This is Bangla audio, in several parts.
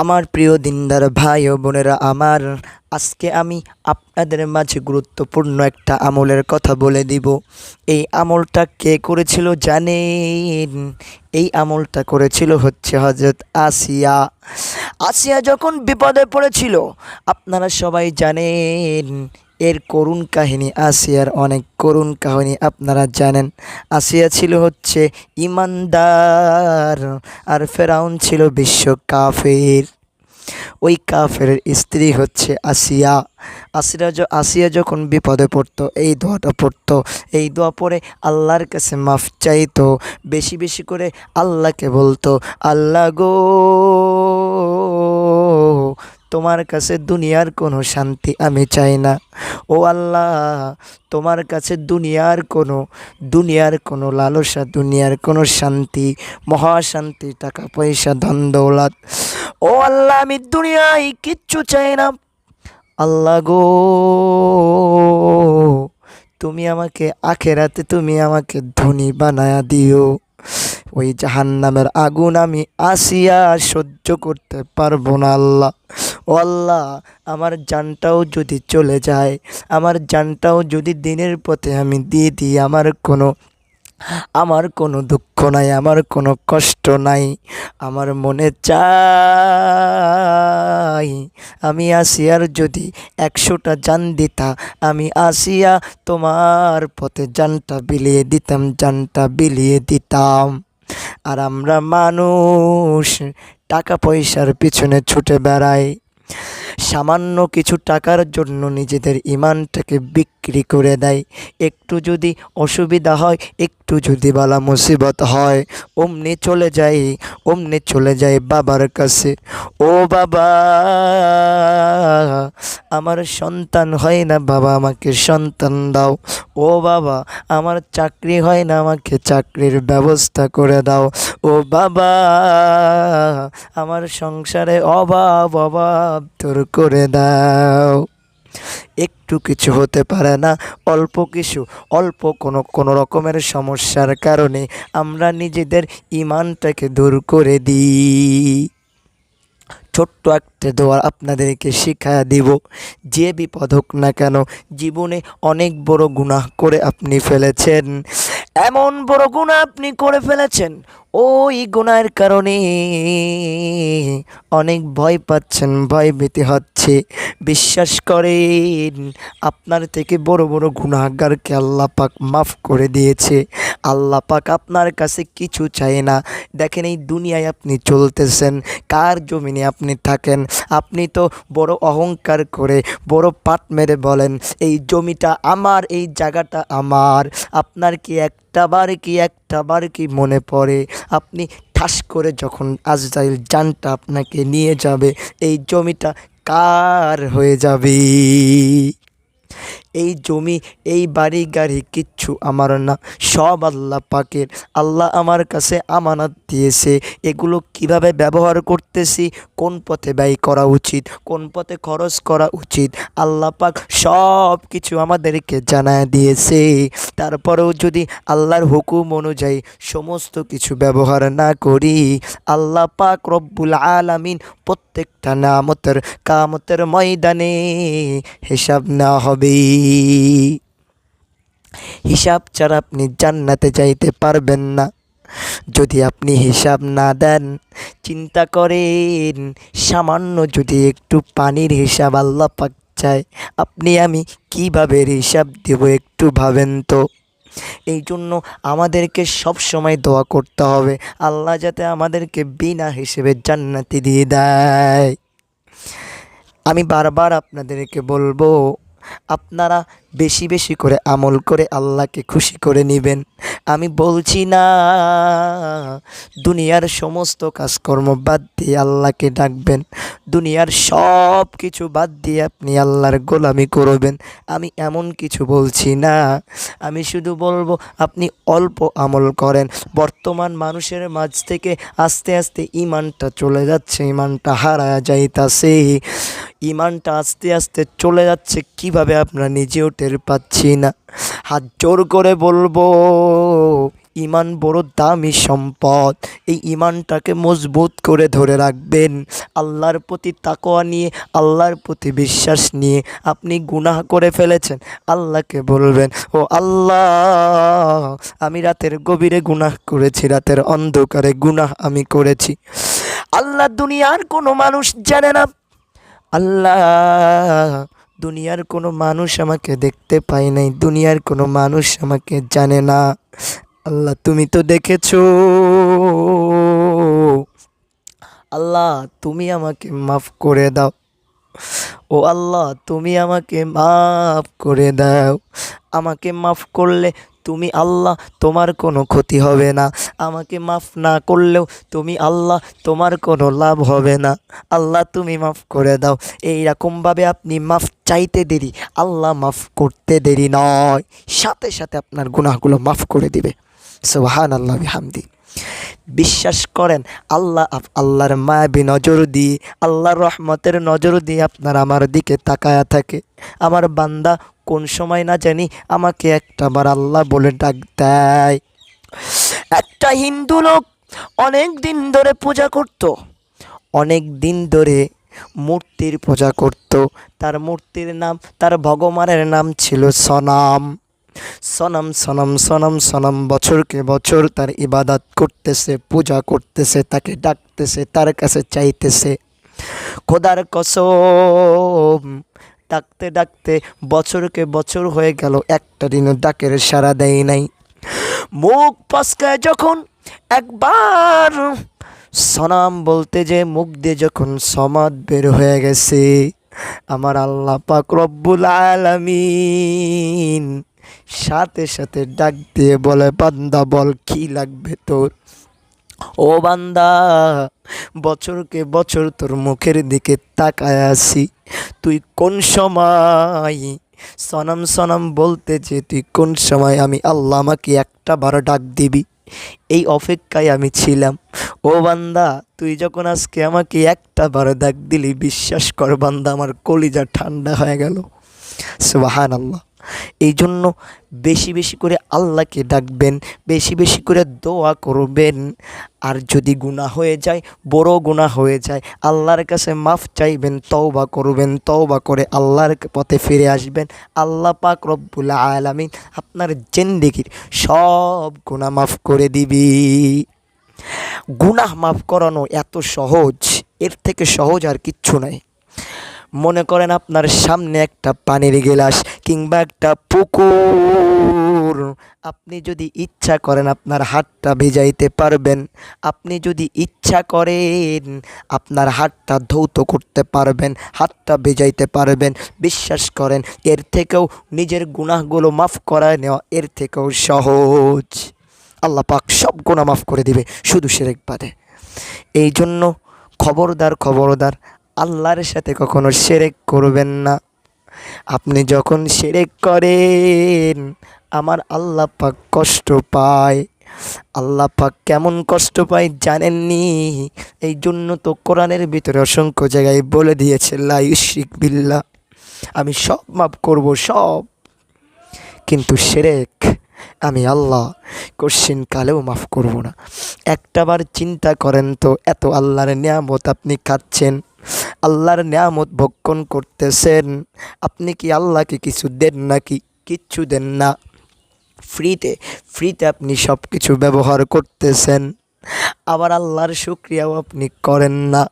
আমার প্রিয় দিনদার ভাই ও বোনেরা আমার, আজকে আমি আপনাদের মাঝে গুরুত্বপূর্ণ একটা আমলের কথা বলে দিব। এই আমলটা কে করেছিল জানেন? এই আমলটা করেছিল হচ্ছে হযরত আসিয়া। আসিয়া যখন বিপদে পড়েছিল, আপনারা সবাই জানেন এর করুণ কাহিনী। আসিয়ার অনেক করুণ কাহিনী আপনারা জানেন। আসিয়া ছিল হচ্ছে ইমানদার, আর ফেরাউন ছিল বিশ্ব কাফের। ওই কাফেরের স্ত্রী হচ্ছে আসিয়া। আসিয়া যখন বিপদে পড়তো এই দোয়াটা পড়তো। এই দোয়া পড়ে আল্লাহর কাছে মাফ চাইতো, বেশি বেশি করে আল্লাহকে বলতো, আল্লাহ গো, তোমার কাছে দুনিয়ার কোনো শান্তি আমি চাই না। ও আল্লাহ, তোমার কাছে দুনিয়ার কোনো লালসা, দুনিয়ার কোনো শান্তি, মহাশান্তি, টাকা পয়সা, ধন দৌলত, ও আল্লাহ আমি দুনিয়ায় কিচ্ছু চাই না। আল্লাহ গো, তুমি আমাকে আখেরাতে তুমি আমাকে ধনী বানায়া দিও। ওই জাহান্নামের আগুন আমি আসিয়া সহ্য করতে পারবো না আল্লাহ। ও আল্লাহ, আমার জানটাও যদি চলে যায়, আমার জানটাও যদি দিনের পথে আমি দিয়ে দিই, আমার কোনো দুঃখ নাই, আমার কোনো কষ্ট নাই। আমার মনে চাই আমি আসিয়ার যদি 100টা জান দিতা, আমি আসিয়া তোমার পথে জানটা বিলিয়ে দিতাম, জানটা বিলিয়ে দিতাম। আর আমরা মানুষ টাকা পয়সার পিছনে ছুটে বেড়াই, সামান্য কিছু টাকার জন্য নিজেদের ইমানটাকে বিক্রি করে দেয়। একটু যদি অসুবিধা হয়, একটু যদি বালা মুসিবত হয়, অমনি চলে যায় বাবার কাছে। ও বাবা, আমার সন্তান হয় না, বাবা আমাকে সন্তান দাও। ও বাবা, আমার চাকরি হয় না, আমাকে চাকরির ব্যবস্থা করে দাও। ও বাবা, আমার সংসারে অভাব দূর করে দাও। একটু কিছু হতে পারে না, অল্প কোনো রকমের সমস্যার কারণে আমরা নিজেদের ইমানটাকে দূর করে দিই। ছোট্ট একটা দোয়া আপনাদেরকে শিখায়া দিব। যে বিপদ হোক না কেন, জীবনে অনেক বড় গুনাহ করে আপনি ফেলেছেন, এমন বড় গুনাহ আপনি করে ফেলেছেন, ওই গুনাহের কারণে অনেক ভয় পাচ্ছেন, ভয়ভীতি হচ্ছে। বিশ্বাস করেন, আপনার থেকে বড় বড় গুনাহগারকে আল্লাহ পাক মাফ করে দিয়েছে। আল্লাহ পাক আপনার কাছে কিছু চায় না। দেখেন এই দুনিয়ায় আপনি চলতেছেন, কার জমিনে আপনি থাকেন? আপনি তো বড় অহংকার করে, বড় পাট মেরে বলেন এই জমিটা আমার, এই জায়গাটা আমার। আপনার কি একটাবার কি মনে পড়ে আপনি ঠাস করে যখন আজরাইল জানটা আপনাকে নিয়ে যাবে, এই জমিটা কার হয়ে যাবে? এই জমি, এই বাড়ি গাড়ি কিচ্ছু আমার না, সব আল্লাহ পাকের। আল্লাহ আমার কাছে আমানত দিয়েছে। এগুলো কিভাবে ব্যবহার করতেছি, কোন পথে ব্যয় করা উচিত, কোন পথে খরচ করা উচিত, আল্লাহ পাক সব কিছু আমাদেরকে জানায় দিয়েছে। তারপরেও যদি আল্লাহর হুকুম অনুযায়ী সমস্ত কিছু ব্যবহার না করি, আল্লাহ পাক রব্বুল আলামিন প্রত্যেকটা নামতের কামতের ময়দানে হিসাব নেওয়া হবে। হিসাব ছাড়া আপনি জান্নাতে যাইতে পারবেন না। যদি আপনি হিসাব না দেন, চিন্তা করেন সামান্য যদি একটু পানির হিসাব আল্লাহ পাক চায়, আপনি আমি কিভাবে হিসাব দেব একটু ভাবেন তো। এই জন্য আমাদেরকে সব সময় দোয়া করতে হবে, আল্লাহ যাতে আমাদেরকে বিনা হিসেবে জান্নাতি দিয়ে দেয়। আমি বারবার আপনাদেরকে বলবো, আপনারা বেশি বেশি করে আমল করে আল্লাহকে খুশি করে নেবেন। আমি বলছি না দুনিয়ার সমস্ত কাজকর্ম বাদ দিয়ে আল্লাহকে ডাকবেন, দুনিয়ার সব কিছু বাদ দিয়ে আপনি আল্লাহর গোলামি করবেন, আমি এমন কিছু বলছি না। আমি শুধু বলবো আপনি অল্প আমল করেন। বর্তমান মানুষের মাঝ থেকে আস্তে আস্তে ইমানটা চলে যাচ্ছে, ইমানটা হারায়া যাইতাছে। ইমানটা আস্তে আস্তে চলে যাচ্ছে, কিভাবে আমরা নিজেও টের পাচ্ছি না। হাত জোর করে বলবো, ইমান বড় দামি সম্পদ। এই ইমানটাকে মজবুত করে ধরে রাখবেন। আল্লাহর প্রতি তাকওয়া নিয়ে, আল্লাহর প্রতি বিশ্বাস নিয়ে আপনি গুনাহ করে ফেলেছেন, আল্লাহকে বলবেন, ও আল্লাহ, আমি রাতের গভীরে গুনাহ করেছি, রাতের অন্ধকারে গুনাহ আমি করেছি। আল্লাহ, দুনিয়ার কোনো মানুষ জানে না। আল্লাহ, দুনিয়ার কোনো মানুষ আমাকে দেখতে পায় নাই, দুনিয়ার কোনো মানুষ আমাকে জানে না। আল্লাহ, তুমি তো দেখেছো। আল্লাহ, তুমি আমাকে মাফ করে দাও। ও আল্লাহ, তুমি আমাকে মাফ করে দাও। আমাকে মাফ করলে তুমি আল্লাহ, তোমার কোনো ক্ষতি হবে না। আমাকে মাফ না করলেও তুমি আল্লাহ, তোমার কোনো লাভ হবে না। আল্লাহ, তুমি মাফ করে দাও। এইরকমভাবে আপনি মাফ চাইতে দেরি, আল্লাহ মাফ করতে দেরি নয়, সাথে সাথে আপনার গুনাহগুলো মাফ করে দিবে। সুবহানাল্লাহ বিহামদি। বিশ্বাস করেন, আল্লাহর মায়াবী নজর দিয়ে, আল্লাহর রহমতের নজর দিয়ে আপনার আমার দিকে তাকায়া থাকে। আমার বান্দা কোন সময় না জানি আমাকে একটাবার আল্লাহ বলে ডাক দেয়। একটা হিন্দু লোক অনেক দিন ধরে পূজা করত, অনেক দিন ধরে মূর্তির পূজা করত। তার মূর্তির নাম, তার ভগবানের নাম ছিল সনাম। সনম সনম সনম সনম, বছরকে বছর তার ইবাদত করতেছে, পূজা করতেছে, তাকে ডাকতেছে, তার কাছে চাইতেছে। খোদার কসম, ডাকতে ডাকতে বছরকে বছর হয়ে গেল, একটা দিনও ডাকের সাড়া দেয় নাই। মুখ পস্কায় যখন একবার সনাম বলতে যে মুখ দিয়ে যখন সমাদ বের হয়ে গেছে, আমার আল্লাহ পাক রব্বুল আলামিন সাথে সাথে ডাক দিয়ে বলে, বান্দা বল কি লাগবে তোর। ও বান্দা, বছরকে বছর তোর মুখের দিকে তাকায় আছি, তুই কোন সময় সনম সনম বলতে যে তুই কোন সময় আমি আল্লাহ আমাকে একটা বার ডাক দিবি, এই অপেক্ষায় আমি ছিলাম। ও বান্দা, তুই যখন আজকে আমাকে একটা বার ডাক দিলি, বিশ্বাস কর বান্দা, আমার কলিজা ঠান্ডা হয়ে গেল। সুবহানাল্লাহ। এই জন্য বেশি বেশি করে আল্লাহকে ডাকবেন, বেশি বেশি করে দোয়া করবেন। আর যদি গুনাহ হয়ে যায়, বড় গুনাহ হয়ে যায়, আল্লাহর কাছে মাফ চাইবেন, তওবা করবেন, তওবা করে আল্লাহর পথে ফিরে আসবেন। আল্লাহ পাক রব্বুল আলামিন আপনার জিন্দেগির সব গুনাহ মাফ করে দিবি। গুনাহ মাফ করানো এত সহজ, এর থেকে সহজ আর কিচ্ছু নাই। মনে করেন আপনার সামনে একটা পানির গিলাস কিংবা একটা পুকুর, আপনি যদি ইচ্ছা করেন আপনার হাতটা ভিজাইতে পারবেন, আপনি যদি ইচ্ছা করেন আপনার হাতটা ধৌত করতে পারবেন, হাতটা ভিজাইতে পারবেন। বিশ্বাস করেন, এর থেকেও নিজের গুনাহগুলো মাফ করায় নেওয়া এর থেকেও সহজ। আল্লাহ পাক সব গুনাহ মাফ করে দিবে, শুধু শিরক বাদে। এই জন্য খবরদার খবরদার, আল্লাহর সাথে কখনো শিরক করবেন না। আপনি যখন শিরক করেন, আমার আল্লাহ পাক কষ্ট পায়। আল্লাহ পাক কেমন কষ্ট পায় জানেননি? এই জন্য তো কোরআনের ভিতরে অসংখ্য জায়গায় বলে দিয়েছে, লা ইউশরিক বিল্লাহ, আমি সব মাফ করব সব, কিন্তু শিরক আমি আল্লাহ কোশ্চিন কালেও মাফ করব না। একটাবার চিন্তা করেন তো, এত আল্লাহর নিয়ামত আপনি খাচ্ছেন, আল্লাহর নিয়ামত ভক্ষণ করতেছেন, আপনি কি আল্লাহকে কিছু দেন নাকি? কিচ্ছু দেন না। ফ্রিতে ফ্রিতে আপনি সব কিছু ব্যবহার করতেছেন, আবার আল্লাহর শুকরিয়াও আপনি করেন না।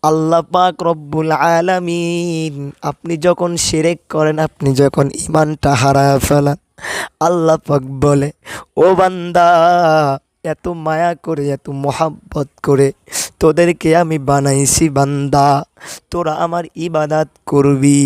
আল্লাহ পাক রব্বুল আলামিন, আপনি যখন শিরক করেন, আপনি যখন ঈমানটা হারায় ফেলেন, আল্লাহ পাক বলে, ও বান্দা, এত মায়া করে, এত মোহাব্বত করে তোদেরকে আমি বানাইছি বান্দা, তোরা আমার ইবাদত করবি,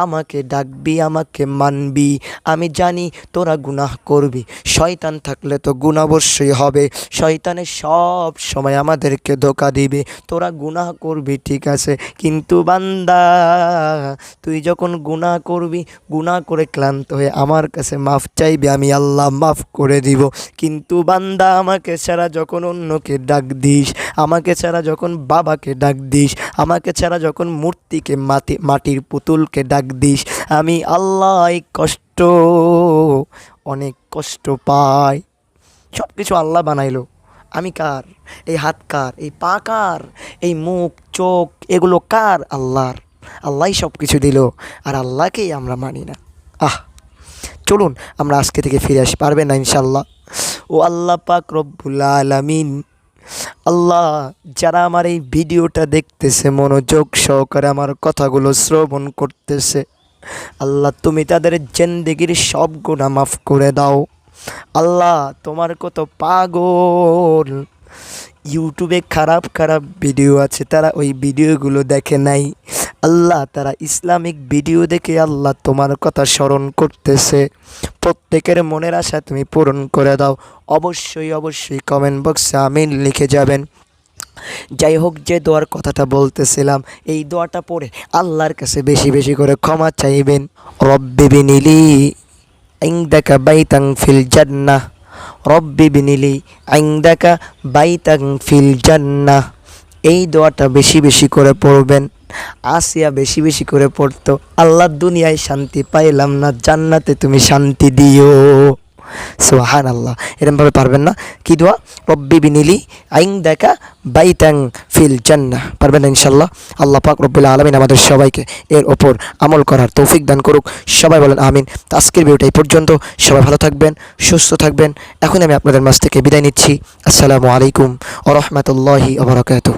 আমাকে ডাকবি, আমাকে মানবি। আমি জানি তোরা গুনাহ করবি, শয়তান থাকলে তো গুনাহ অবশ্যই হবে, শয়তানের সব সময় আমাদেরকে ধোঁকা দিবে, তোরা গুনাহ করবি ঠিক আছে, কিন্তু বান্দা তুই যখন গুনাহ করবি, গুনাহ করে ক্লান্ত হয়ে আমার কাছে মাফ চাইবি, আমি আল্লাহ মাফ করে দিব। কিন্তু বান্দা আমাকে ছাড়া যখন অন্যকে ডাক দিস, আমাকে ছাড়া যখন বাবাকে ডাক দিস, আমাকে ছাড়া যখন মূর্তিকে মাটির পুতুলকে ডাক দিস, আমি আল্লাহ এই কষ্ট, অনেক কষ্ট পাই। সব কিছু আল্লাহ বানাইলো। আমি কার? এই হাত কার? এই পা কার? এই মুখ চোখ এগুলো কার? আল্লাহর। আল্লাহই সব কিছু দিল, আর আল্লাহকেই আমরা মানি না। আহ, চলুন আমরা আজকে থেকে ফিরে আসি, পারবেন না ইনশাল্লাহ। ও আল্লাহ পাক রব্বুল আলামিন, আল্লাহ যারা আমার এই ভিডিওটা দেখতেছে, মনোযোগ সহকারে আমার কথাগুলো শ্রবণ করতেছে, আল্লাহ তুমি তাদের জিন্দেগির সব গুনাহ মাফ করে দাও। আল্লাহ তোমার কত পাগল ইউটিউবে খারাপ খারাপ ভিডিও আছে, তারা ওই ভিডিওগুলো দেখে নাই। আল্লাহ তারা ইসলামিক ভিডিও দেখে আল্লাহ তোমার কথা স্মরণ করতেছে। প্রত্যেকের মনের আশা তুমি পূরণ করে দাও। অবশ্যই অবশ্যই কমেন্ট বক্সে আমিন লিখে যাবেন। যাই হোক, যে দোয়ার কথাটা বলতেছিলাম, এই দোয়াটা পড়ে আল্লাহর কাছে বেশি বেশি করে ক্ষমা চাইবেন। রব্বি বিনিলি ইনদাকা বাইতান ফিল জান্নাহ, রব্বি বিনিলি ইনদাকা বাইতান ফিল জান্নাহ। এই দোয়াটা বেশি বেশি করে পড়বেন। আসিয়া বেশি বেশি করে পড়তো, আল্লাহ দুনিয়ায় শান্তি পাইলাম না, জান্নাতে তুমি শান্তি দিও। সুবহানাল্লাহ। এরকমভাবে পারবেন না? কি দোয়া? রব্বি বিনিলি ইনদাকা বাইতান ফিল জান্নাহ। পারবেন না ইনশাল্লাহ? আল্লাহ পাক রব্বুল আলামিন আমাদের সবাইকে এর ওপর আমল করার তৌফিক দান করুক। সবাই বলেন আমিন। তো আজকের ভিডিওটা এই পর্যন্ত। সবাই ভালো থাকবেন, সুস্থ থাকবেন। এখন আমি আপনাদের মাঝ থেকে বিদায় নিচ্ছি। আসসালামু আলাইকুম ওয়া রাহমাতুল্লাহি ওয়া বারাকাতুহু।